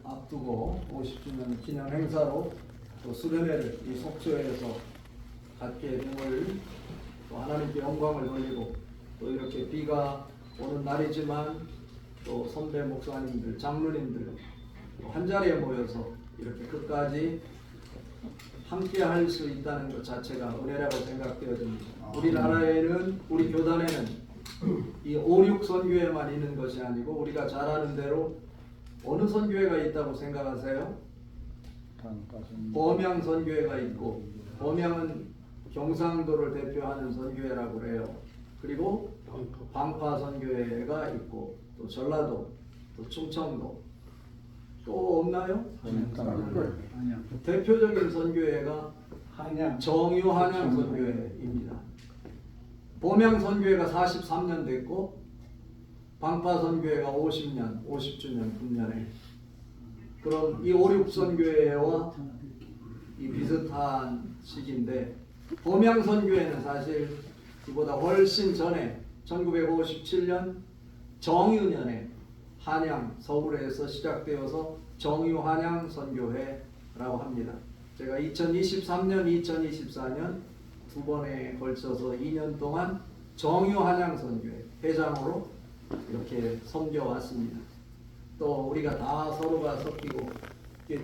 앞두고 50주년 기념 행사로 또 수련회를 이 속초에서 갖게 됨을 또 하나님께 영광을 돌리고 또 이렇게 비가 오는 날이지만 또 선배 목사님들, 장로님들 한 자리에 모여서 이렇게 끝까지 함께 할 수 있다는 것 자체가 은혜라고 생각되어집니다. 우리나라에는, 우리 교단에는 이 5, 6 선교회만 있는 것이 아니고 우리가 잘 아는 대로 어느 선교회가 있다고 생각하세요? 범양 선교회가 있고, 범양은 경상도를 대표하는 선교회라고 그래요. 그리고 방파 선교회가 있고, 또 전라도, 또 충청도, 또 없나요? 대표적인 선교회가 정유 한양 선교회입니다. 범양 선교회가 43년 됐고 방파 선교회가 50년, 50주년 금년에. 그럼 이 5, 6 선교회와 이 비슷한 시기인데, 범양 선교회는 사실 이보다 훨씬 전에 1957년 정유년에 한양, 서울에서 시작되어서 정유 한양 선교회라고 합니다. 제가 2023년, 2024년 두 번에 걸쳐서 2년 동안 정유 한양 선교회 회장으로 이렇게 섬겨왔습니다. 또 우리가 다 서로가 섞이고,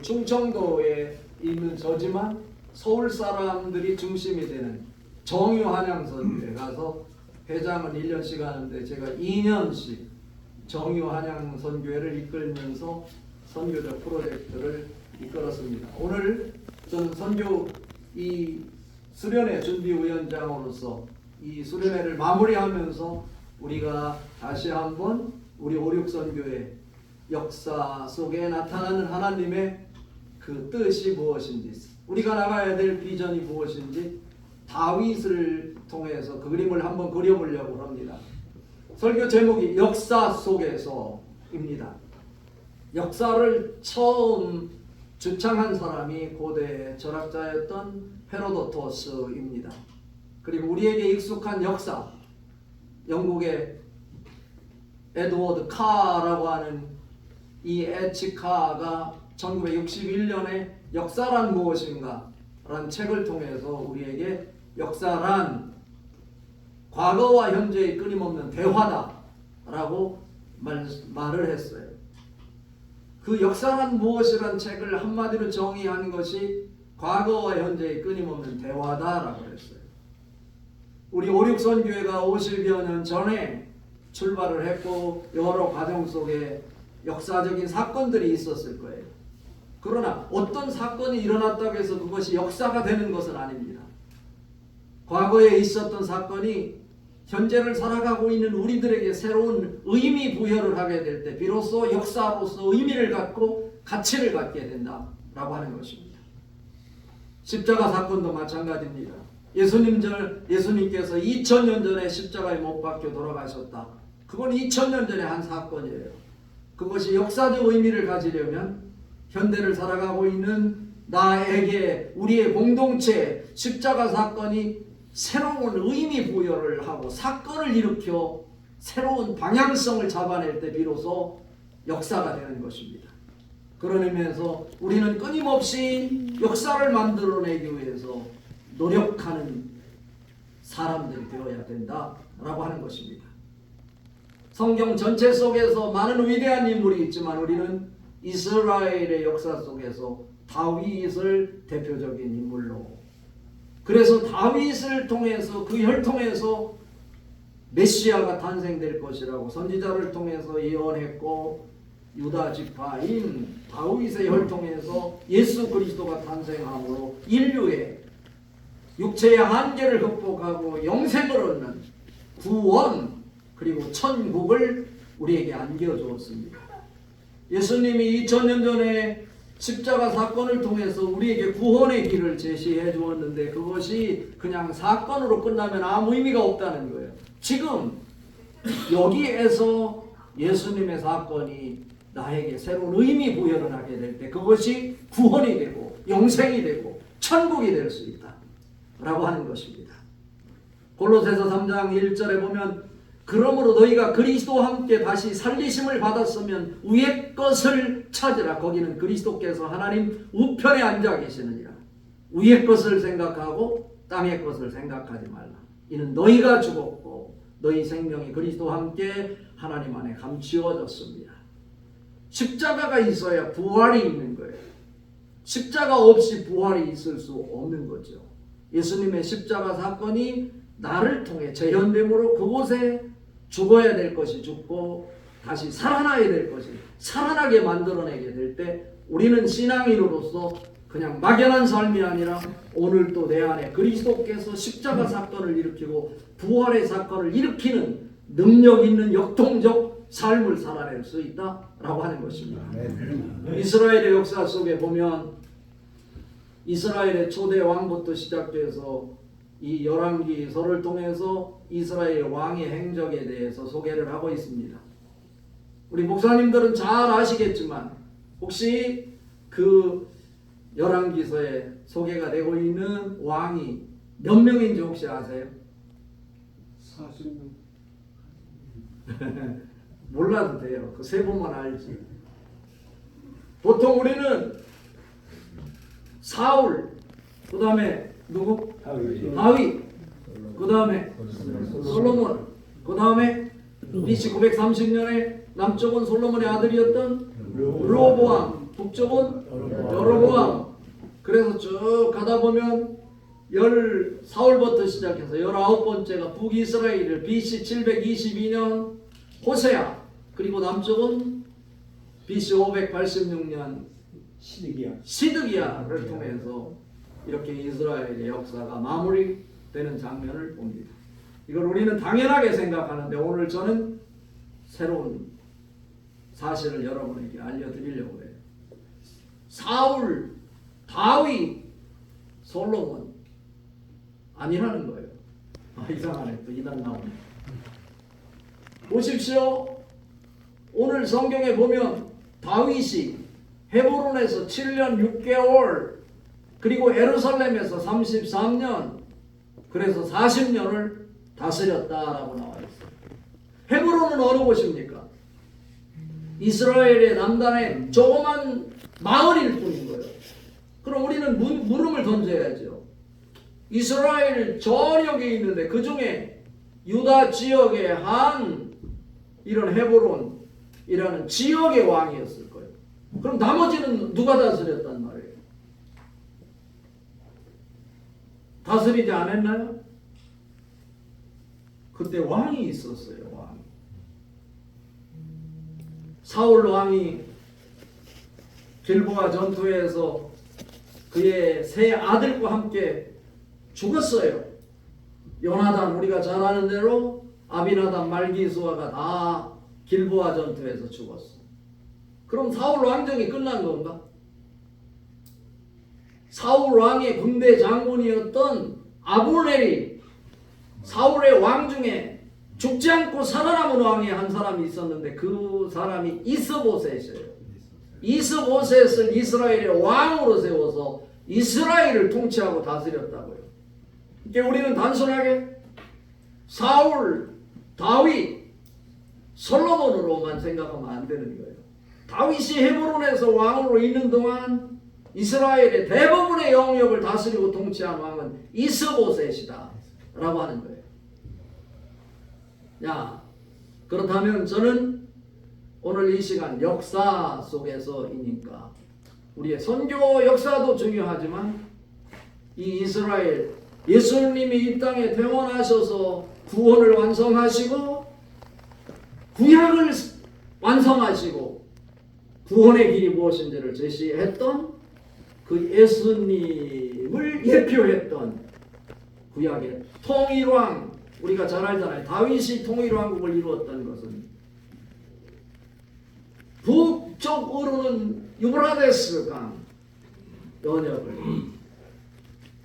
충청도에 있는 저지만 서울 사람들이 중심이 되는 정유 한양 선교회 가서 회장은 1년씩 하는데 제가 2년씩 정유 한양 선교회를 이끌면서 선교적 프로젝트를 이끌었습니다. 오늘 저는 선교 이 수련회 준비위원장으로서 이 수련회를 마무리하면서 우리가 다시 한번 우리 5, 6 선교의 역사 속에 나타나는 하나님의 그 뜻이 무엇인지, 우리가 나가야 될 비전이 무엇인지 다윗을 통해서 그 그림을 한번 그려보려고 합니다. 설교 제목이 역사 속에서입니다. 역사를 처음 주창한 사람이 고대 철학자였던 헤로도토스입니다. 그리고 우리에게 익숙한 역사, 영국의 에드워드 카라고 하는 이 에치카가 1961년에 역사란 무엇인가 라는 책을 통해서 우리에게 역사란 과거와 현재의 끊임없는 대화다 라고 말을 했어요. 그 역사란 무엇이란 책을 한마디로 정의한 것이 과거와 현재의 끊임없는 대화다 라고 했어요. 우리 5, 6 선교회가 50여 년 전에 출발을 했고 여러 과정 속에 역사적인 사건들이 있었을 거예요. 그러나 어떤 사건이 일어났다고 해서 그것이 역사가 되는 것은 아닙니다. 과거에 있었던 사건이 현재를 살아가고 있는 우리들에게 새로운 의미 부여를 하게 될 때 비로소 역사로서 의미를 갖고 가치를 갖게 된다라고 하는 것입니다. 십자가 사건도 마찬가지입니다. 예수님께서 2000년 전에 십자가에 못 박혀 돌아가셨다. 그건 2000년 전에 한 사건이에요. 그것이 역사적 의미를 가지려면 현대를 살아가고 있는 나에게, 우리의 공동체 십자가 사건이 새로운 의미 부여를 하고 사건을 일으켜 새로운 방향성을 잡아낼 때 비로소 역사가 되는 것입니다. 그런 의미에서 우리는 끊임없이 역사를 만들어내기 위해서 노력하는 사람들이 되어야 된다라고 하는 것입니다. 성경 전체 속에서 많은 위대한 인물이 있지만 우리는 이스라엘의 역사 속에서 다윗을 대표적인 인물로, 그래서 다윗을 통해서, 그 혈통에서 메시아가 탄생될 것이라고 선지자를 통해서 예언했고, 유다 지파인 다윗의 혈통에서 예수 그리스도가 탄생함으로 인류의 육체의 한계를 극복하고 영생을 얻는 구원, 그리고 천국을 우리에게 안겨주었습니다. 예수님이 2000년 전에 십자가 사건을 통해서 우리에게 구원의 길을 제시해 주었는데 그것이 그냥 사건으로 끝나면 아무 의미가 없다는 거예요. 지금 여기에서 예수님의 사건이 나에게 새로운 의미 부여를 하게 될 때 그것이 구원이 되고 영생이 되고 천국이 될 수 있다 라고 하는 것입니다. 골로새서 3장 1절에 보면 그러므로 너희가 그리스도와 함께 다시 살리심을 받았으면 위의 것을 찾으라. 거기는 그리스도께서 하나님 우편에 앉아 계시느니라. 위의 것을 생각하고 땅의 것을 생각하지 말라. 이는 너희가 죽었고 너희 생명이 그리스도와 함께 하나님 안에 감추어졌습니다. 십자가가 있어야 부활이 있는 거예요. 십자가 없이 부활이 있을 수 없는 거죠. 예수님의 십자가 사건이 나를 통해 재현됨으로 그곳에 죽어야 될 것이 죽고 다시 살아나야 될 것이 살아나게 만들어내게 될 때 우리는 신앙인으로서 그냥 막연한 삶이 아니라 오늘도 내 안에 그리스도께서 십자가 사건을 일으키고 부활의 사건을 일으키는 능력 있는 역동적 삶을 살아낼 수 있다라고 하는 것입니다. 이스라엘의 역사 속에 보면 이스라엘의 초대 왕부터 시작돼서 이 열왕기서를 통해서 이스라엘 왕의 행적에 대해서 소개를 하고 있습니다. 우리 목사님들은 잘 아시겠지만 혹시 그 열왕기서에 소개가 되고 있는 왕이 몇 명인지 혹시 아세요? 40명. 몰라도 돼요. 그 세 번만 알지. 보통 우리는 사울, 그 다음에 누구? 다윗, 그 다음에 솔로몬, 그 다음에 BC 930년에 남쪽은 솔로몬의 아들이었던 르호보암, 북쪽은 여로보암. 그래서 쭉 가다 보면 사울부터 시작해서 19번째가 북이스라엘을 BC 722년 호세아, 그리고 남쪽은 BC 586년 시드기야를 통해서 이렇게 이스라엘의 역사가 마무리되는 장면을 봅니다. 이걸 우리는 당연하게 생각하는데 오늘 저는 새로운 사실을 여러분에게 알려드리려고 해요. 사울, 다윗, 솔로몬 아니라는 거예요. 이상하네. 또 이단 나오네. 보십시오. 오늘 성경에 보면 다윗이 헤브론에서 7년 6개월 그리고 예루살렘에서 33년 그래서 40년을 다스렸다라고 나와 있어요. 헤브론은 어느 곳입니까? 이스라엘의 남단의 조그만 마을일 뿐인 거예요. 그럼 우리는 물음을 던져야죠. 이스라엘 전역에 있는데 그 중에 유다 지역의 한 이런 헤브론이라는 지역의 왕이었을 거예요. 그럼 나머지는 누가 다스렸단 말이에요? 다스리지 않았나요? 그때 왕이 있었어요. 왕. 사울 왕이 길보아 전투에서 그의 세 아들과 함께 죽었어요. 요나단, 우리가 잘 아는 대로 아비나답, 말기수아가 다 길보아 전투에서 죽었어. 그럼 사울 왕정이 끝난 건가? 사울 왕의 군대 장군이었던 아브넬이 사울의 왕 중에 죽지 않고 살아남은 왕이 한 사람이 있었는데 그 사람이 이스보셋이에요. 이스보셋을 이스라엘의 왕으로 세워서 이스라엘을 통치하고 다스렸다고요. 그러니까 우리는 단순하게 사울, 다윗, 솔로몬으로만 생각하면 안 되는 거예요. 다윗이 헤브론에서 왕으로 있는 동안 이스라엘의 대부분의 영역을 다스리고 통치한 왕은 이스보셋이다 라고 하는 거예요. 야, 그렇다면 저는 오늘 이 시간 역사 속에서이니까 우리의 선교 역사도 중요하지만 이 이스라엘 예수님이 이 땅에 태어나셔서 구원을 완성하시고 구약을 완성하시고 구원의 길이 무엇인지를 제시했던 그 예수님을 예표했던 구약의 통일왕, 우리가 잘 알잖아요. 다윗이 통일왕국을 이루었던 것은 북쪽으로는 유브라데스 강 연역을,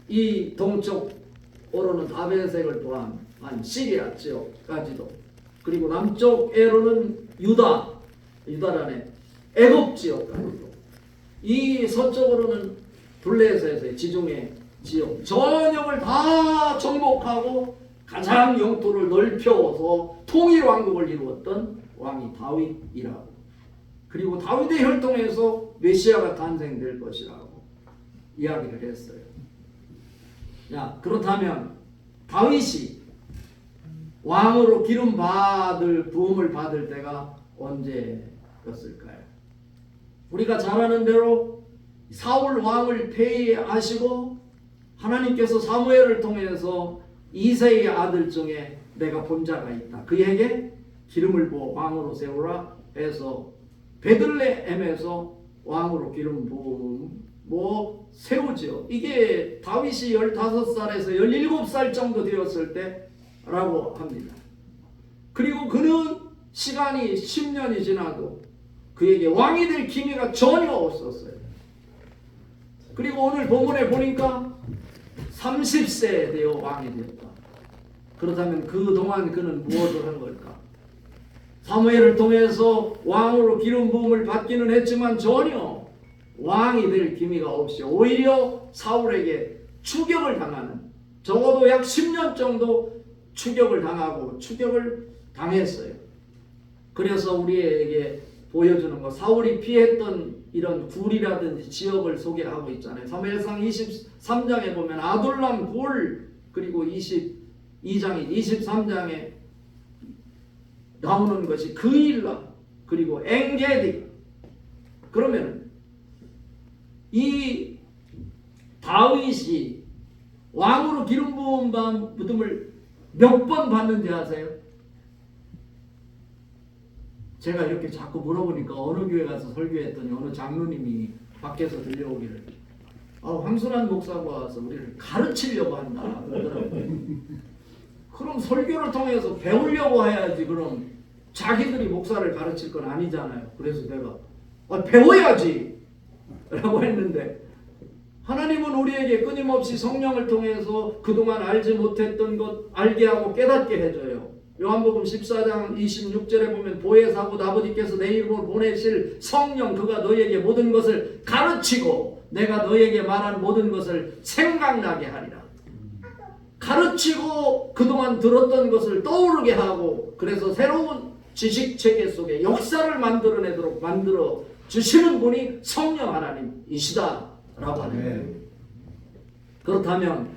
이 동쪽으로는 다베색을 포함한 시리아 지역까지도, 그리고 남쪽으로는 유다라는 애굽 지역까지도, 이 서쪽으로는 블레셋의 지중해 지역 전역을 다 정복하고 가장 영토를 넓혀서 통일왕국을 이루었던 왕이 다윗이라고. 그리고 다윗의 혈통에서 메시아가 탄생될 것이라고 이야기를 했어요. 야, 그렇다면 다윗이 왕으로 기름 받을 부음을 받을 때가 언제였을까요? 우리가 잘 아는 대로 사울 왕을 폐위하시고 하나님께서 사무엘을 통해서 이새의 아들 중에 내가 본 자가 있다. 그에게 기름을 부어 왕으로 세우라 해서 베들레헴에서 왕으로 기름 부어 세우죠. 이게 다윗이 15살에서 17살 정도 되었을 때라고 합니다. 그리고 그는 시간이 10년이 지나도 그에게 왕이 될 기미가 전혀 없었어요. 그리고 오늘 본문에 보니까 30세에 되어 왕이 되었다. 그렇다면 그동안 그는 무엇을 한 걸까? 사무엘을 통해서 왕으로 기름 부음을 받기는 했지만 전혀 왕이 될 기미가 없이 오히려 사울에게 추격을 당하는, 적어도 약 10년 정도 추격을 당하고 추격을 당했어요. 그래서 우리에게 보여주는 거, 사울이 피했던 이런 굴이라든지 지역을 소개하고 있잖아요. 사무엘상 23장에 보면 아둘람 굴, 그리고 23장에 나오는 것이 그일라, 그리고 엥게디. 그러면 이 다윗이 왕으로 기름 부음을 몇 번 받는지 아세요? 제가 이렇게 자꾸 물어보니까 어느 교회 가서 설교했더니 어느 장로님이 밖에서 들려오기를 황순환 목사가 와서 우리를 가르치려고 한다 그러더라고요. 그럼 설교를 통해서 배우려고 해야지, 그럼 자기들이 목사를 가르칠 건 아니잖아요. 그래서 내가 배워야지 라고 했는데, 하나님은 우리에게 끊임없이 성령을 통해서 그동안 알지 못했던 것 알게 하고 깨닫게 해줘요. 요한복음 14장 26절에 보면 보혜사고 아버지께서 내 이름으로 보내실 성령, 그가 너희에게 모든 것을 가르치고 내가 너희에게 말한 모든 것을 생각나게 하리라. 가르치고 그동안 들었던 것을 떠오르게 하고, 그래서 새로운 지식체계 속에 역사를 만들어내도록 만들어 주시는 분이 성령 하나님이시다 라고 하는 거예요. 그렇다면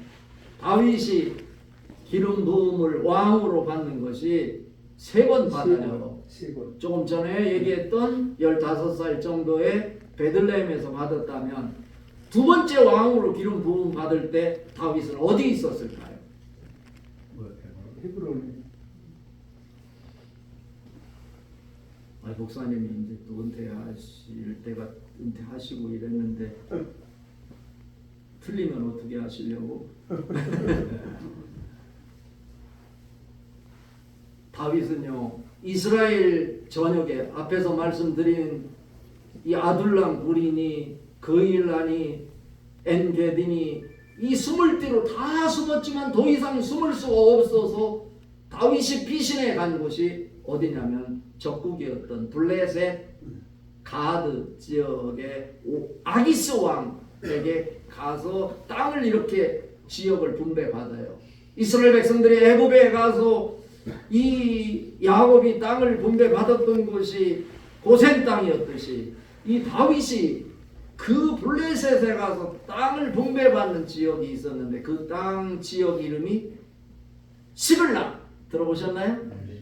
다윗이 기름 부음을 왕으로 받는 것이 3번 받아요. 조금 전에 얘기했던 15살 정도의 베들레헴에서 받았다면, 두 번째 왕으로 기름 부음 받을 때 다윗은 어디 있었을까요? 히브론. 목사님이 이제 또 은퇴하실 때가 은퇴하시고 이랬는데 틀리면 어떻게 하시려고? 다윗은요, 이스라엘 전역에 앞에서 말씀드린 이 아둘람 굴이니 그일라니 엔게디니 이 숨을 뒤로 다 숨었지만 더 이상 숨을 수가 없어서 다윗이 피신해 간 곳이 어디냐면 적국이었던 블레셋 가드 지역의 아기스 왕에게 가서 땅을 이렇게 지역을 분배받아요. 이스라엘 백성들이 애굽에 가서 이 야곱이 땅을 분배받았던 곳이 고센 땅이었듯이 이 다윗이 그 블레셋에 가서 땅을 분배받는 지역이 있었는데 그 땅 지역 이름이 시글락. 들어보셨나요?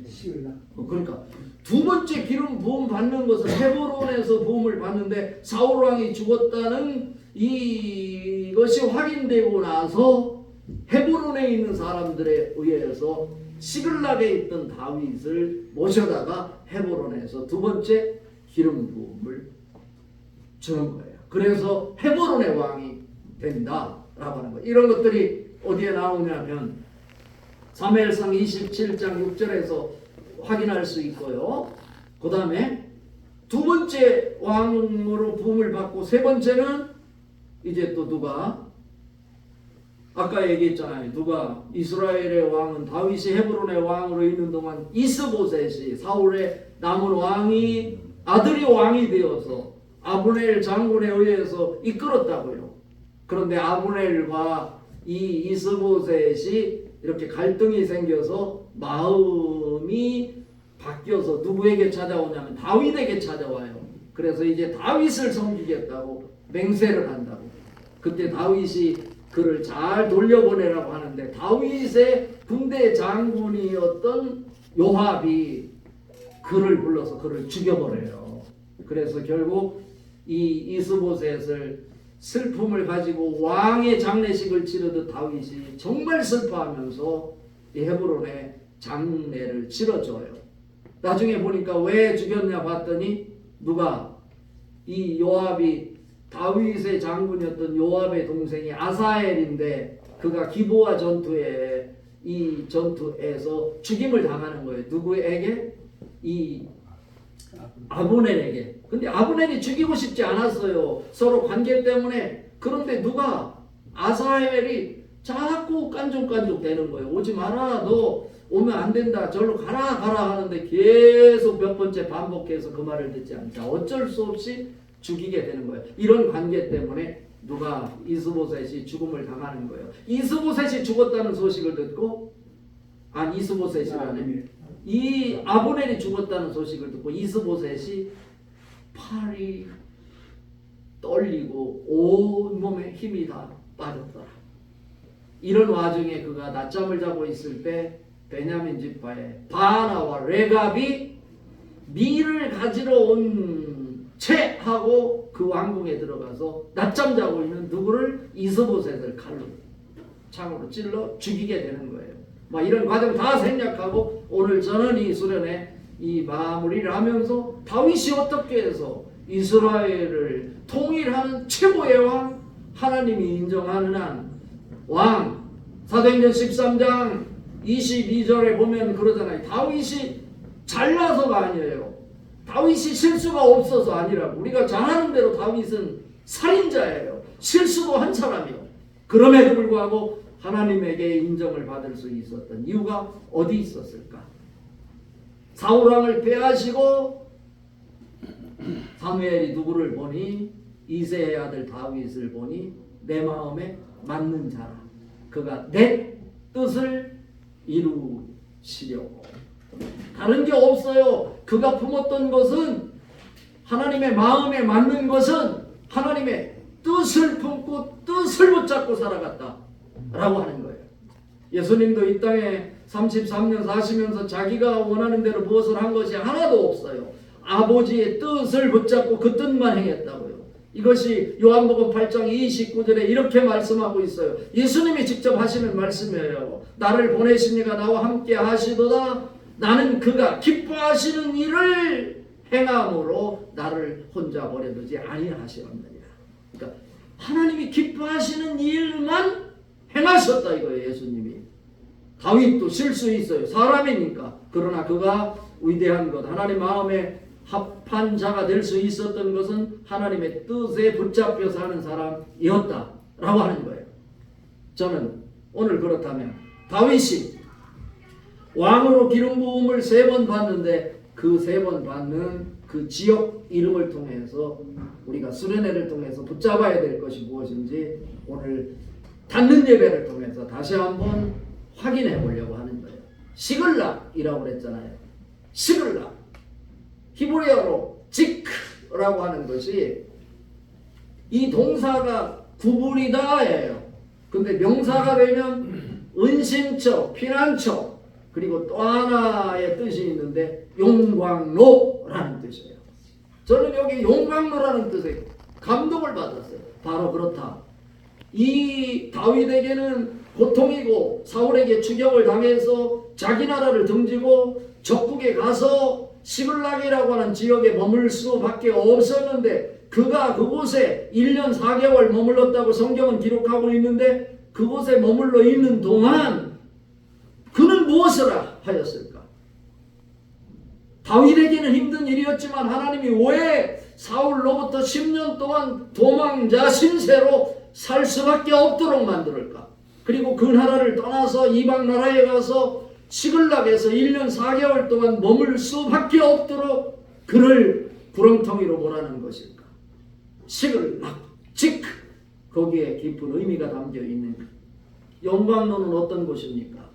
시글락. 그러니까 두 번째 기름 부음 받는 것은 헤브론에서 부음을 받는데 사울 왕이 죽었다는 이것이 확인되고 나서 헤브론에 있는 사람들에 의해서 시글락에 있던 다윗을 모셔다가 헤브론에서 두 번째 기름 부음을 주는 거예요. 그래서 헤브론의 왕이 된다라고 하는 거예요. 이런 것들이 어디에 나오냐면 사무엘상 27장 6절에서 확인할 수 있고요. 그 다음에 두 번째 왕으로 부음을 받고 세 번째는 이제 또 누가, 아까 얘기했잖아요. 누가, 이스라엘의 왕은 다윗이 헤브론의 왕으로 있는 동안 이스보셋이 사울의 남은 왕이 아들이 왕이 되어서 아브넬 장군에 의해서 이끌었다고요. 그런데 아브넬과 이 이스보셋이 이렇게 갈등이 생겨서 마음이 바뀌어서 누구에게 찾아오냐면 다윗에게 찾아와요. 그래서 이제 다윗을 섬기겠다고 맹세를 한다고. 그때 다윗이 그를 잘 돌려보내라고 하는데 다윗의 군대 장군이었던 요압이 그를 불러서 그를 죽여버려요. 그래서 결국 이 이스보셋을 슬픔을 가지고 왕의 장례식을 치르듯 다윗이 정말 슬퍼하면서 이 헤브론에 장례를 치러줘요. 나중에 보니까 왜 죽였냐 봤더니 누가 이 요압이 다윗의 장군이었던 요압의 동생이 아사엘인데 그가 기브아 전투에 이 전투에서 죽임을 당하는 거예요. 누구에게? 이 아브넬에게. 근데 아브넬이 죽이고 싶지 않았어요. 서로 관계 때문에. 그런데 누가 아사엘이 자꾸 깐족깐족 되는 거예요. 오지 마라. 너 오면 안 된다. 절로 가라 가라 하는데 계속 몇 번째 반복해서 그 말을 듣지 않자. 어쩔 수 없이 죽이게 되는 거예요. 이런 관계 때문에 누가 이스보셋이 죽음을 당하는 거예요. 이스보셋이 죽었다는 소식을 듣고 이스보셋이라네. 이 아브넬이 죽었다는 소식을 듣고 이스보셋이 팔이 떨리고 온몸에 힘이 다 빠졌더라. 이런 와중에 그가 낮잠을 자고 있을 때 베냐민 지파에 바나와 레갑이 밀을 가지러 온 채하고 그 왕궁에 들어가서 낮잠 자고 있는 누구를? 이스보셋을 칼로 창으로 찔러 죽이게 되는 거예요. 막 이런 과정 다 생략하고 오늘 저는 이 수련회 이 마무리를 하면서 다윗이 어떻게 해서 이스라엘을 통일하는 최고의 왕, 하나님이 인정하는 한 왕, 사도행전 13장 22절에 보면 그러잖아요. 다윗이 잘나서가 아니에요. 다윗이 실수가 없어서 아니라고. 우리가 잘 아는 대로 다윗은 살인자예요. 실수도 한 사람이요. 그럼에도 불구하고 하나님에게 인정을 받을 수 있었던 이유가 어디 있었을까? 사울왕을 패하시고 사무엘이 누구를 보니? 이새의 아들 다윗을 보니 내 마음에 맞는 자라. 그가 내 뜻을 이루시려고. 다른 게 없어요. 그가 품었던 것은 하나님의 마음에 맞는 것은 하나님의 뜻을 품고 뜻을 붙잡고 살아갔다 라고 하는 거예요. 예수님도 이 땅에 33년 사시면서 자기가 원하는 대로 무엇을 한 것이 하나도 없어요. 아버지의 뜻을 붙잡고 그 뜻만 행했다고요. 이것이 요한복음 8장 29절에 이렇게 말씀하고 있어요. 예수님이 직접 하시는 말씀이에요. 나를 보내신 이가 나와 함께 하시도다. 나는 그가 기뻐하시는 일을 행함으로 나를 혼자 버려두지 아니하시옵느니라. 그러니까 하나님이 기뻐하시는 일만 행하셨다 이거예요. 예수님이. 다윗도 실수 있어요. 사람이니까. 그러나 그가 위대한 것, 하나님 마음에 합한 자가 될 수 있었던 것은 하나님의 뜻에 붙잡혀 사는 사람이었다라고 하는 거예요. 저는 오늘 그렇다면 다윗이 왕으로 기름 부음을 3번 받는데 그 3번 받는 그 지역 이름을 통해서 우리가 수련회를 통해서 붙잡아야 될 것이 무엇인지 오늘 닫는 예배를 통해서 다시 한번 확인해 보려고 하는 거예요. 시글락이라고 그랬잖아요. 시글락. 히브리어로 지크라고 하는 것이 이 동사가 구부리다예요. 근데 명사가 되면 은신처, 피난처, 그리고 또 하나의 뜻이 있는데 용광로라는 뜻이에요. 저는 여기 용광로라는 뜻에 감동을 받았어요. 바로 그렇다. 이 다윗에게는 고통이고 사울에게 추격을 당해서 자기 나라를 등지고 적국에 가서 시글락이라고 하는 지역에 머물 수밖에 없었는데 그가 그곳에 1년 4개월 머물렀다고 성경은 기록하고 있는데 그곳에 머물러 있는 동안 그는 무엇을 하였을까? 다윗에게는 힘든 일이었지만 하나님이 왜 사울로부터 10년 동안 도망자 신세로 살 수밖에 없도록 만들었을까? 그리고 그 나라를 떠나서 이방 나라에 가서 시글락에서 1년 4개월 동안 머물 수밖에 없도록 그를 구렁텅이로 몰아넣은 것일까? 시글락, 거기에 깊은 의미가 담겨 있는 용광로는 어떤 곳입니까?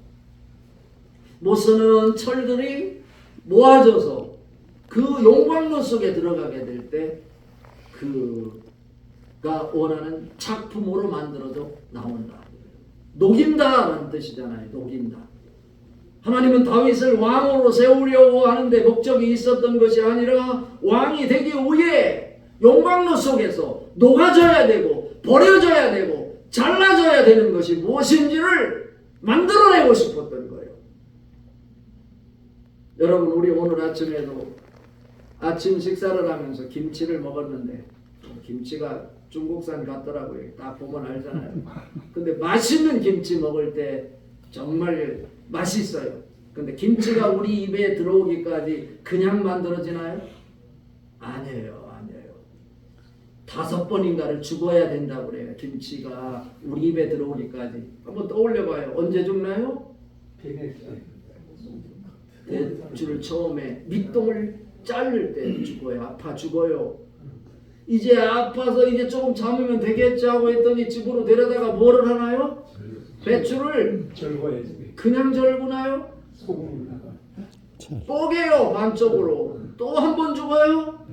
못 쓰는 철들이 모아져서 그 용광로 속에 들어가게 될 때 그가 원하는 작품으로 만들어져 나온다. 녹인다라는 뜻이잖아요. 녹인다. 하나님은 다윗을 왕으로 세우려고 하는데 목적이 있었던 것이 아니라 왕이 되기 위해 용광로 속에서 녹아져야 되고 버려져야 되고 잘라져야 되는 것이 무엇인지를 만들어내고 싶었던 거예요. 여러분, 우리 오늘 아침에도 아침 식사를 하면서 김치를 먹었는데 김치가 중국산 같더라고요. 딱 보면 알잖아요. 근데 맛있는 김치 먹을 때 정말 맛있어요. 근데 김치가 우리 입에 들어오기까지 그냥 만들어지나요? 아니에요. 5번인가를 죽어야 된다고 그래요. 김치가 우리 입에 들어오기까지. 한번 떠올려봐요. 언제 죽나요? 대추를 처음에 밑동을 자를 때 죽어요. 아파 죽어요. 이제 아파서 이제 조금 참으면 되겠지 하고 했더니 집으로 데려다가 뭐를 하나요? 배추를 그냥 절구나요? 뽀개요. 반쪽으로. 또 한 번 죽어요?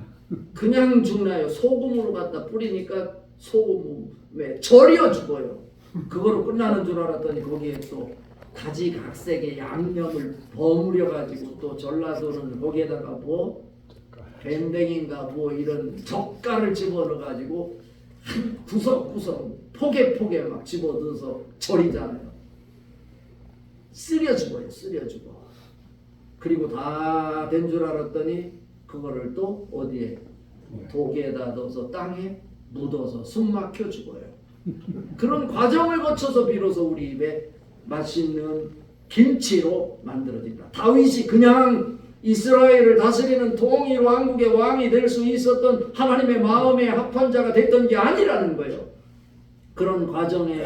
그냥 죽나요? 소금으로 갖다 뿌리니까 소금에 절여 죽어요. 그거로 끝나는 줄 알았더니 거기에 또 가지각색의 양념을 버무려 가지고 또 전라도는 거기에다가 뭐 밴댕인가 뭐 이런 젓갈을 집어넣어 가지고 구석구석 포개포개 막 집어넣어서 절이잖아요. 쓰려 죽어요. 쓰려 죽어. 그리고 다 된 줄 알았더니 그거를 또 어디에 독에다 넣어서 땅에 묻어서 숨 막혀 죽어요. 그런 과정을 거쳐서 비로소 우리 입에 맛있는 김치로 만들어진다. 다윗이 그냥 이스라엘을 다스리는 통일 왕국의 왕이 될 수 있었던 하나님의 마음에 합한 자가 됐던 게 아니라는 거예요. 그런 과정의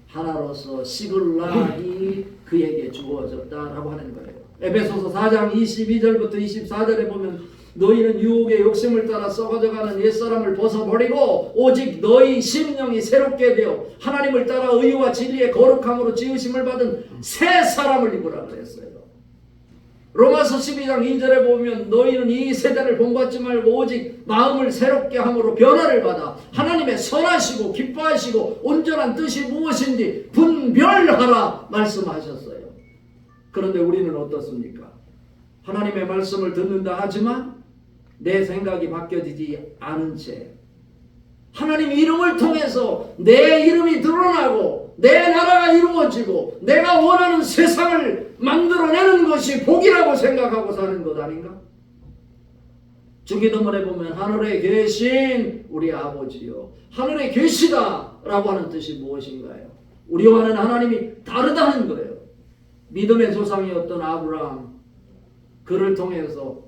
하나로서 시글락이 그에게 주어졌다라고 하는 거예요. 에베소서 4장 22절부터 24절에 보면 너희는 유혹의 욕심을 따라 썩어져가는 옛사람을 벗어버리고 오직 너희 심령이 새롭게 되어 하나님을 따라 의와 진리의 거룩함으로 지으심을 받은 새 사람을 입으라 그랬어요. 로마서 12장 2절에 보면 너희는 이 세대를 본받지 말고 오직 마음을 새롭게 함으로 변화를 받아 하나님의 선하시고 기뻐하시고 온전한 뜻이 무엇인지 분별하라 말씀하셨어요. 그런데 우리는 어떻습니까? 하나님의 말씀을 듣는다 하지만 내 생각이 바뀌어지지 않은 채 하나님 이름을 통해서 내 이름이 드러나고 내 나라가 이루어지고 내가 원하는 세상을 만들어내는 것이 복이라고 생각하고 사는 것 아닌가? 주기도문에 보면 하늘에 계신 우리 아버지요 하늘에 계시다라고 하는 뜻이 무엇인가요? 우리와는 하나님이 다르다는 거예요. 믿음의 조상이었던 아브라함 그를 통해서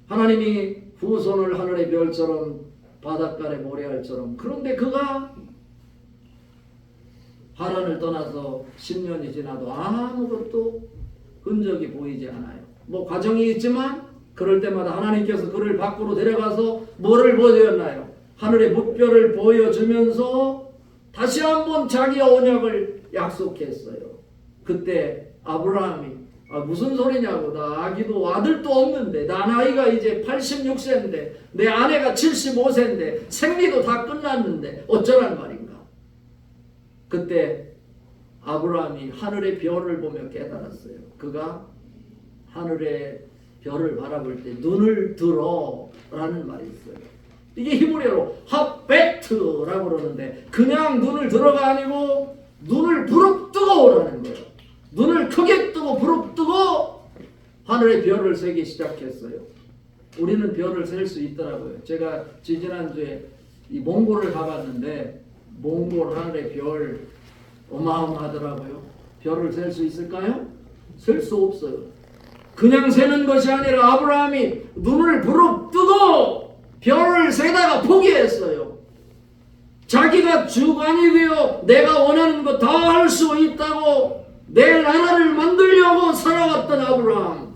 하나님이 후손을 하늘의 별처럼 바닷가의 모래알처럼 그런데 그가 하란을 떠나서 10년이 지나도 아무것도 흔적이 보이지 않아요. 뭐 과정이 있지만 그럴 때마다 하나님께서 그를 밖으로 데려가서 뭐를 보여줬나요? 하늘의 뭇별을 보여주면서 다시 한번 자기 언약을 약속했어요. 그때 아브라함이 무슨 소리냐고 나 아기도 아들도 없는데 나 나이가 이제 86세인데 내 아내가 75세인데 생리도 다 끝났는데 어쩌란 말인가. 그때 아브라함이 하늘의 별을 보며 깨달았어요. 그가 하늘의 별을 바라볼 때 눈을 들어 라는 말이 있어요. 이게 히브리어로 하베트라고 그러는데 그냥 눈을 들어가 아니고 눈을 부릅뜨고라는 거예요. 눈을 크게 뜨고 부릅뜨고 하늘의 별을 세기 시작했어요. 우리는 별을 셀 수 있더라고요. 제가 지난주에 이 몽골을 가봤는데 몽골 하늘의 별 어마어마하더라고요. 별을 셀 수 있을까요? 셀 수 없어요. 그냥 세는 것이 아니라 아브라함이 눈을 부릅뜨고 별을 세다가 포기했어요. 자기가 주관이 되어 내가 원하는 거 다 할 수 있다고 내 나라를 만들려고 살아왔던 아브라함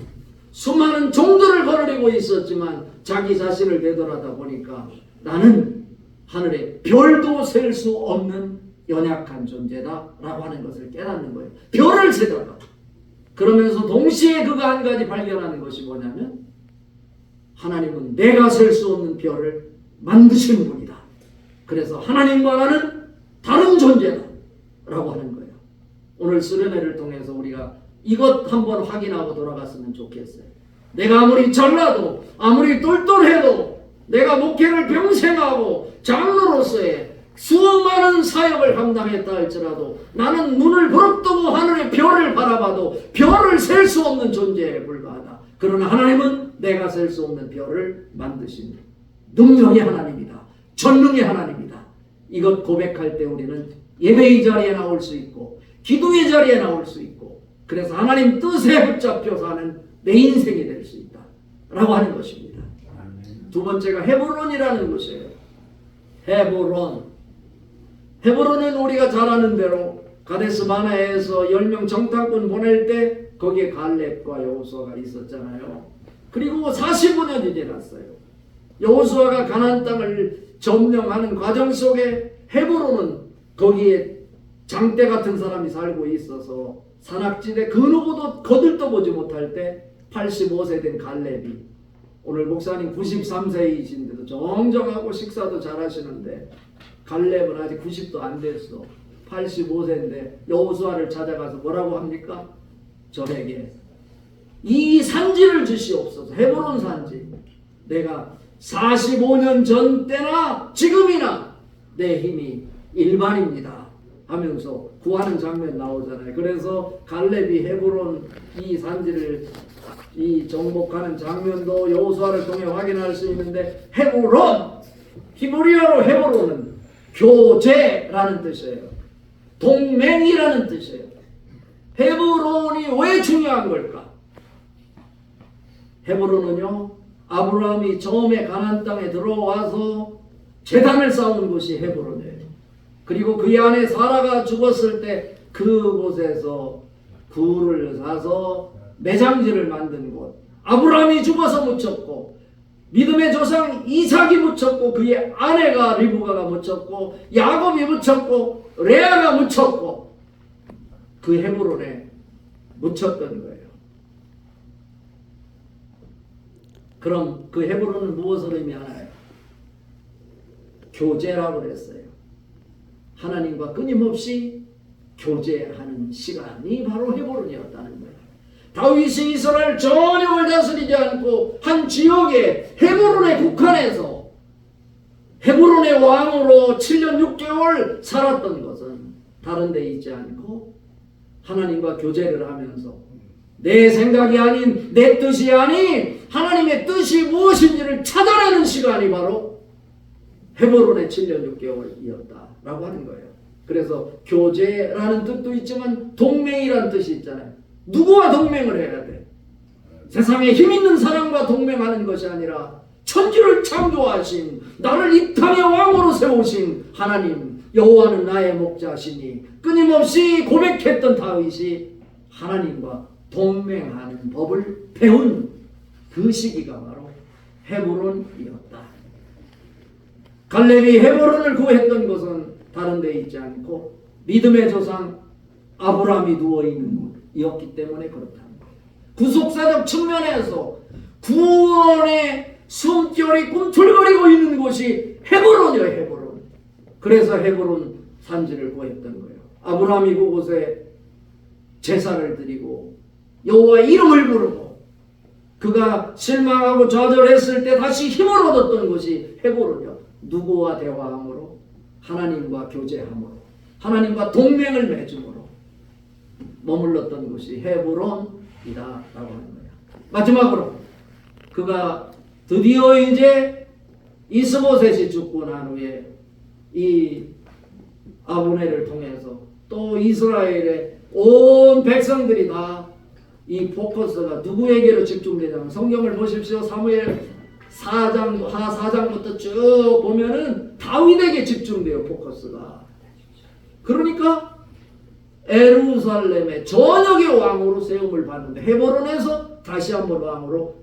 수많은 종들을 거느리고 있었지만 자기 자신을 되돌아다 보니까 나는 하늘의 별도 셀 수 없는 연약한 존재다 라고 하는 것을 깨닫는 거예요. 별을 세다가 그러면서 동시에 그가 한 가지 발견하는 것이 뭐냐면 하나님은 내가 셀 수 없는 별을 만드신 분이다. 그래서 하나님과 나는 다른 존재다 라고 하는 거예요. 오늘 수련회를 통해서 우리가 이것 한번 확인하고 돌아갔으면 좋겠어요. 내가 아무리 잘나도 아무리 똘똘해도 내가 목회를 평생 하고 장로로서의 수많은 사역을 감당했다 할지라도 나는 눈을 부릅뜨고 하늘의 별을 바라봐도 별을 셀 수 없는 존재에 불과하다. 그러나 하나님은 내가 셀 수 없는 별을 만드신 능력의 하나님이다. 전능의 하나님이다. 이것 고백할 때 우리는 예배의 자리에 나올 수 있고 기도의 자리에 나올 수 있고 그래서 하나님 뜻에 붙잡혀 사는 내 인생이 될 수 있다 라고 하는 것입니다. 두 번째가 헤브론이라는 곳이에요. 헤브론은 우리가 잘 아는 대로 가데스 바네아에서 10명 정탐꾼 보낼 때 거기에 갈렙과 여호수아가 있었잖아요. 그리고 45년이 지났어요. 여호수아가 가나안 땅을 점령하는 과정 속에 헤브론은 거기에 장대 같은 사람이 살고 있어서 산악지대 그 누구도 거들떠보지 못할 때 85세 된 갈렙이 오늘 목사님 93세이신데도 정정하고 식사도 잘하시는데 갈렙은 아직 90도 안 됐어. 85세인데 여호수아를 찾아가서 뭐라고 합니까? 저에게 이 산지를 주시옵소서. 헤브론 산지. 내가 45년 전 때나 지금이나 내 힘이 일반입니다 하면서 구하는 장면 나오잖아요. 그래서 갈렙이 헤브론 이 산지를 이 정복하는 장면도 여호수아를 통해 확인할 수 있는데 헤브론, 히브리어로 헤브론은 교제라는 뜻이에요. 동맹이라는 뜻이에요. 헤브론이 왜 중요한 걸까? 헤브론은요, 아브라함이 처음에 가나안 땅에 들어와서 제단을 쌓은 곳이 헤브론이에요. 그리고 그의 아내 사라가 죽었을 때 그곳에서 굴을 사서 매장지를 만든 곳. 아브라함이 죽어서 묻혔고 믿음의 조상 이삭이 묻혔고 그의 아내가 리브가가 묻혔고 야곱이 묻혔고 레아가 묻혔고 그 헤브론에 묻혔던 거예요. 그럼 그 헤브론은 무엇을 의미하나요? 교제라고 그랬어요. 하나님과 끊임없이 교제하는 시간이 바로 헤브론이었다는 거예요. 다윗이 이스라엘 전역을 다스리지 않고 한 지역에 헤브론에 국한해서 헤브론의 왕으로 7년 6개월 살았던 것은 다른 데 있지 않고 하나님과 교제를 하면서 내 생각이 아닌 내 뜻이 아닌 하나님의 뜻이 무엇인지를 찾아내는 시간이 바로 헤브론의 7년 6개월이었다라고 하는 거예요. 그래서 교제라는 뜻도 있지만 동맹이라는 뜻이 있잖아요. 누구와 동맹을 해야 돼? 세상에 힘 있는 사람과 동맹하는 것이 아니라 천지를 창조하신 나를 이 땅의 왕으로 세우신 하나님 여호와는 나의 목자시니 끊임없이 고백했던 다윗이 하나님과 동맹하는 법을 배운 그 시기가 바로 헤브론이었다. 갈렙이 헤브론을 구했던 것은 다른 데 있지 않고 믿음의 조상 아브라함이 누워있는 곳이었기 때문에 그렇다. 구속사적 측면에서 구원의 숨결이 꿈틀거리고 있는 곳이 헤브론이에요. 헤브론. 그래서 헤브론 산지를 구했던 거예요. 아브라함이 그곳에 제사를 드리고 여호와의 이름을 부르고 그가 실망하고 좌절했을 때 다시 힘을 얻었던 곳이 헤브론이요. 누구와 대화함으로? 하나님과 교제함으로, 하나님과 동맹을 맺음으로 머물렀던 곳이 헤브론이다라고 하는 거예요. 마지막으로 그가 드디어 이제 이스보셋이 죽고 난 후에 이 아브넬을 통해서 또 이스라엘의 온 백성들이 다 이 포커스가 누구에게로 집중되냐면 성경을 보십시오. 사무엘 4장, 하 4장부터 쭉 보면은 다윗에게 집중돼요. 포커스가. 그러니까 에루살렘의 전역의 왕으로 세움을 받는데 헤브론에서 다시 한번 왕으로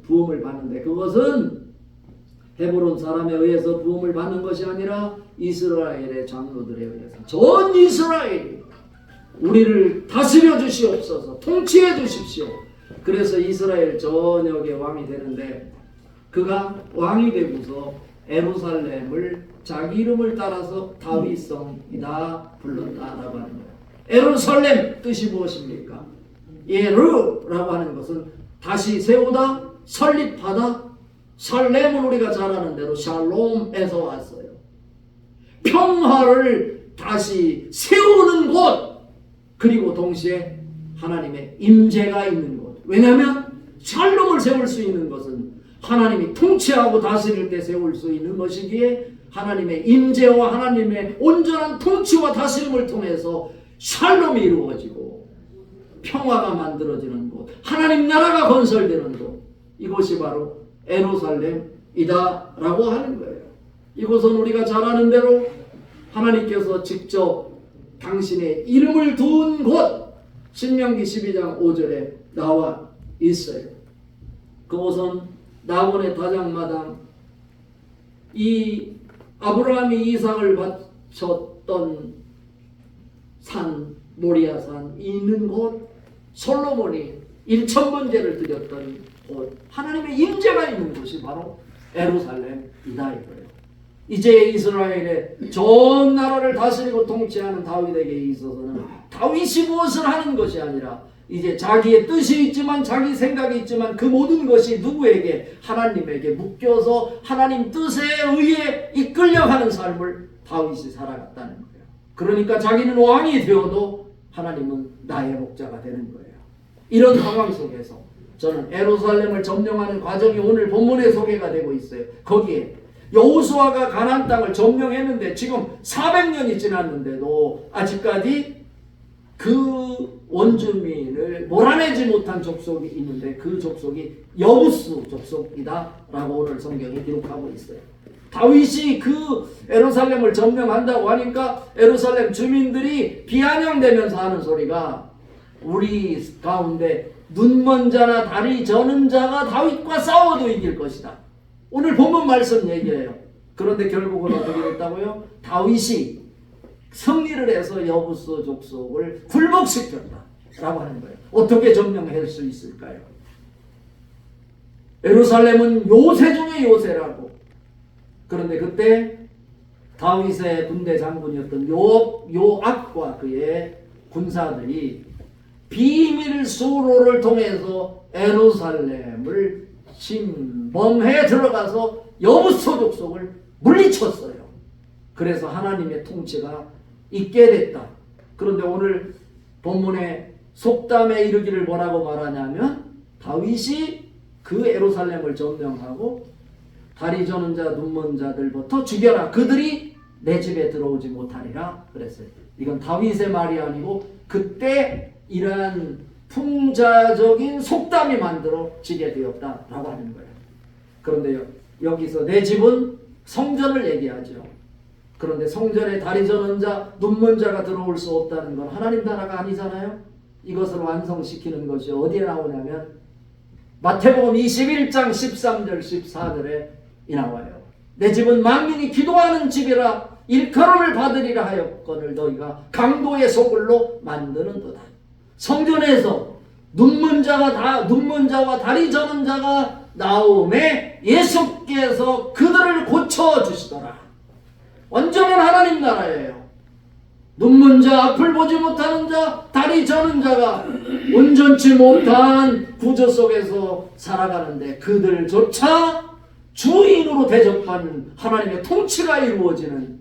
부음을 받는데 그것은 헤브론 사람에 의해서 부음을 받는 것이 아니라 이스라엘의 장로들에 의해서 전 이스라엘이 우리를 다스려 주시옵소서. 통치해 주십시오. 그래서 이스라엘 전역의 왕이 되는데 그가 왕이 되고서 예루살렘을 자기 이름을 따라서 다윗성이다 불렀다라고 하는 거예요. 예루살렘 뜻이 무엇입니까? 예르라고 하는 것은 다시 세우다, 설립하다. 살렘은 우리가 잘 아는 대로 샬롬에서 왔어요. 평화를 다시 세우는 곳, 그리고 동시에 하나님의 임재가 있는 곳. 왜냐하면 샬롬을 세울 수 있는 것은 하나님이 통치하고 다스릴 때 세울 수 있는 것이기에 하나님의 임재와 하나님의 온전한 통치와 다스림을 통해서 샬롬이 이루어지고 평화가 만들어지는 곳, 하나님 나라가 건설되는 곳, 이곳이 바로 예루살렘이다 라고 하는 거예요. 이곳은 우리가 잘 아는 대로 하나님께서 직접 당신의 이름을 둔 곳, 신명기 12장 5절에 나와 있어요. 그곳은 나본의 다장마당, 이 아브라함이 이삭을 바쳤던 산, 모리아산 있는 곳, 솔로몬이 1000번제를 드렸던 곳, 하나님의 임재가 있는 곳이 바로 예루살렘이다 이거예요. 이제 이스라엘의 전 나라를 다스리고 통치하는 다윗에게 있어서는 다윗이 무엇을 하는 것이 아니라 이제 자기의 뜻이 있지만 자기 생각이 있지만 그 모든 것이 누구에게? 하나님에게 묶여서 하나님 뜻에 의해 이끌려가는 삶을 다윗이 살아갔다는 거예요. 그러니까 자기는 왕이 되어도 하나님은 나의 목자가 되는 거예요. 이런 상황 속에서 저는 예루살렘을 점령하는 과정이 오늘 본문에 소개가 되고 있어요. 거기에 여호수아가 가나안 땅을 점령했는데 지금 400년이 지났는데도 아직까지 그 원주민을 몰아내지 못한 족속이 있는데 그 족속이 여부스 족속이다 라고 오늘 성경이 기록하고 있어요. 다윗이 그 예루살렘을 점령한다고 하니까 예루살렘 주민들이 비아냥대면서 하는 소리가 우리 가운데 눈먼 자나 다리 저는 자가 다윗과 싸워도 이길 것이다. 오늘 본문 말씀 얘기해요. 그런데 결국은 어떻게 됐다고요? 다윗이 승리를 해서 여부스 족속을 굴복시켰다 라고 하는 거예요. 어떻게 점령할 수 있을까요? 예루살렘은 요새 중에 요새라고. 그런데 그때 다윗의 군대 장군이었던 요압과 그의 군사들이 비밀 수로를 통해서 예루살렘을 침범해 들어가서 여부스 족속을 물리쳤어요. 그래서 하나님의 통치가 있게 됐다. 그런데 오늘 본문의 속담에 이르기를 뭐라고 말하냐면 다윗이 그 예루살렘을 점령하고 다리 저는 자 눈먼 자들부터 죽여라. 그들이 내 집에 들어오지 못하리라 그랬어요. 이건 다윗의 말이 아니고 그때 이러한 풍자적인 속담이 만들어지게 되었다라고 하는 거예요. 그런데요, 여기서 내 집은 성전을 얘기하죠. 그런데 성전에 다리 저는 자, 눈먼 자가 들어올 수 없다는 건 하나님 나라가 아니잖아요. 이것을 완성시키는 것이 어디에 나오냐면 마태복음 21장 13절 14절에 이 나와요. 내 집은 만민이 기도하는 집이라 일컬음을 받으리라 하였거늘 너희가 강도의 소굴로 만드는도다. 성전에서 눈먼 자와 다리 저는 자가 나오매 예수께서 그들을 고쳐주시더라. 완전한 하나님 나라예요. 눈먼 자, 앞을 보지 못하는 자, 다리 저는 자가 온전치 못한 구조 속에서 살아가는데 그들조차 주인으로 대접하는 하나님의 통치가 이루어지는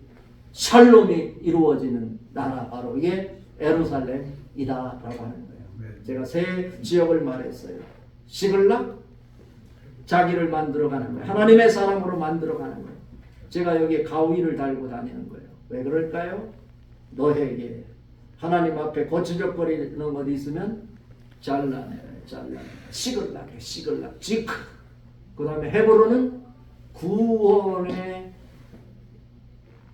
샬롬이 이루어지는 나라, 바로 이게 예루살렘이다라고 하는 거예요. 제가 세 지역을 말했어요. 시글락, 자기를 만들어가는 거예요. 하나님의 사람으로 만들어가는 거예요. 제가 여기에 가위를 달고 다니는 거예요. 왜 그럴까요? 너에게 하나님 앞에 거칠적거리는 것 있으면 잘라내. 시글락해. 지크. 그 다음에 헤브론은 구원의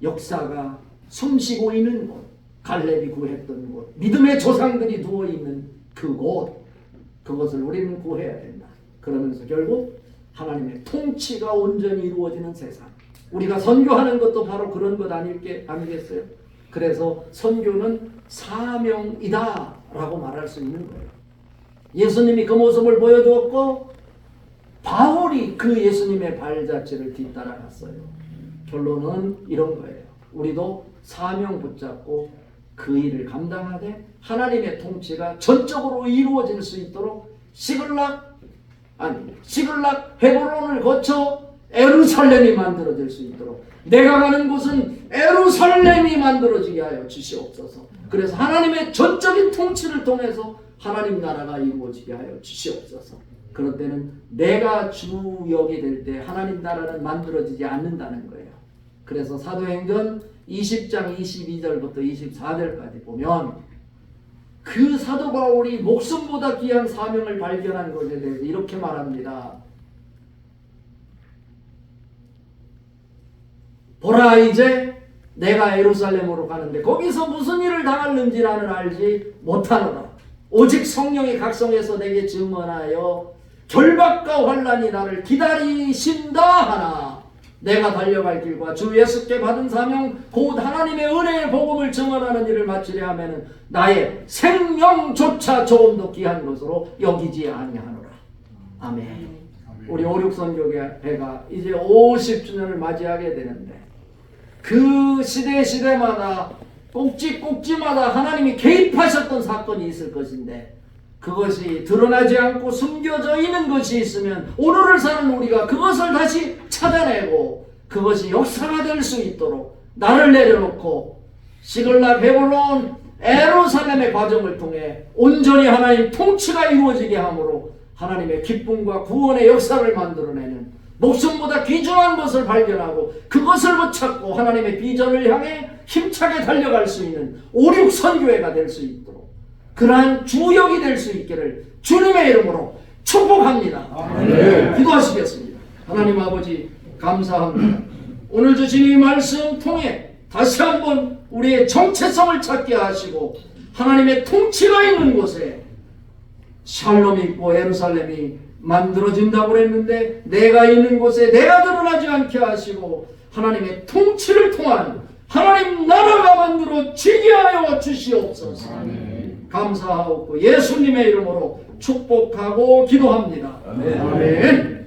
역사가 숨쉬고 있는 곳, 갈렙이 구했던 곳, 믿음의 조상들이 누워있는 그곳, 그것을 우리는 구해야 된다. 그러면서 결국 하나님의 통치가 온전히 이루어지는 세상, 우리가 선교하는 것도 바로 그런 것 아니겠어요? 그래서 선교는 사명이다라고 말할 수 있는 거예요. 예수님이 그 모습을 보여주었고 바울이 그 예수님의 발자취를 뒤따라갔어요. 결론은 이런 거예요. 우리도 사명 붙잡고 그 일을 감당하되 하나님의 통치가 전적으로 이루어질 수 있도록 시글락 헤브론을 거쳐 예루살렘이 만들어질 수 있도록 내가 가는 곳은 예루살렘이 만들어지게 하여 주시옵소서. 그래서 하나님의 전적인 통치를 통해서 하나님 나라가 이루어지게 하여 주시옵소서. 그런 때는 내가 주역이 될 때 하나님 나라는 만들어지지 않는다는 거예요. 그래서 사도행전 20장 22절부터 24절까지 보면 그 사도 바울이 목숨보다 귀한 사명을 발견한 것에 대해서 이렇게 말합니다. 보라, 이제 내가 예루살렘으로 가는데 거기서 무슨 일을 당할는지 나는 알지 못하노라. 오직 성령이 각성해서 내게 증언하여 결박과 환난이 나를 기다리신다 하나 내가 달려갈 길과 주 예수께 받은 사명 곧 하나님의 은혜의 복음을 증언하는 일을 마치려 하면은 나의 생명조차 조금도 귀한 것으로 여기지 아니하노라. 아멘. 우리 5.6 선교회가 이제 50주년을 맞이하게 되는데 그 시대마다 꼭지마다 하나님이 개입하셨던 사건이 있을 것인데 그것이 드러나지 않고 숨겨져 있는 것이 있으면 오늘을 사는 우리가 그것을 다시 찾아내고 그것이 역사가 될 수 있도록 나를 내려놓고 시글락 헤브론 예루살렘의 과정을 통해 온전히 하나님 통치가 이루어지게 함으로 하나님의 기쁨과 구원의 역사를 만들어내는 목숨보다 귀중한 것을 발견하고 그것을 붙잡고 하나님의 비전을 향해 힘차게 달려갈 수 있는 5.6 선교회가 될 수 있도록 그러한 주역이 될 수 있기를 주님의 이름으로 축복합니다. 아멘. 기도하시겠습니다. 하나님 아버지 감사합니다. 오늘 주신 이 말씀 통해 다시 한번 우리의 정체성을 찾게 하시고 하나님의 통치가 있는 곳에 샬롬이 있고 예루살렘이 만들어진다고 그랬는데 내가 있는 곳에 내가 드러나지 않게 하시고 하나님의 통치를 통한 하나님 나라가 만들어지게 하여 주시옵소서. 감사하옵고 예수님의 이름으로 축복하고 기도합니다. 아멘. 아멘.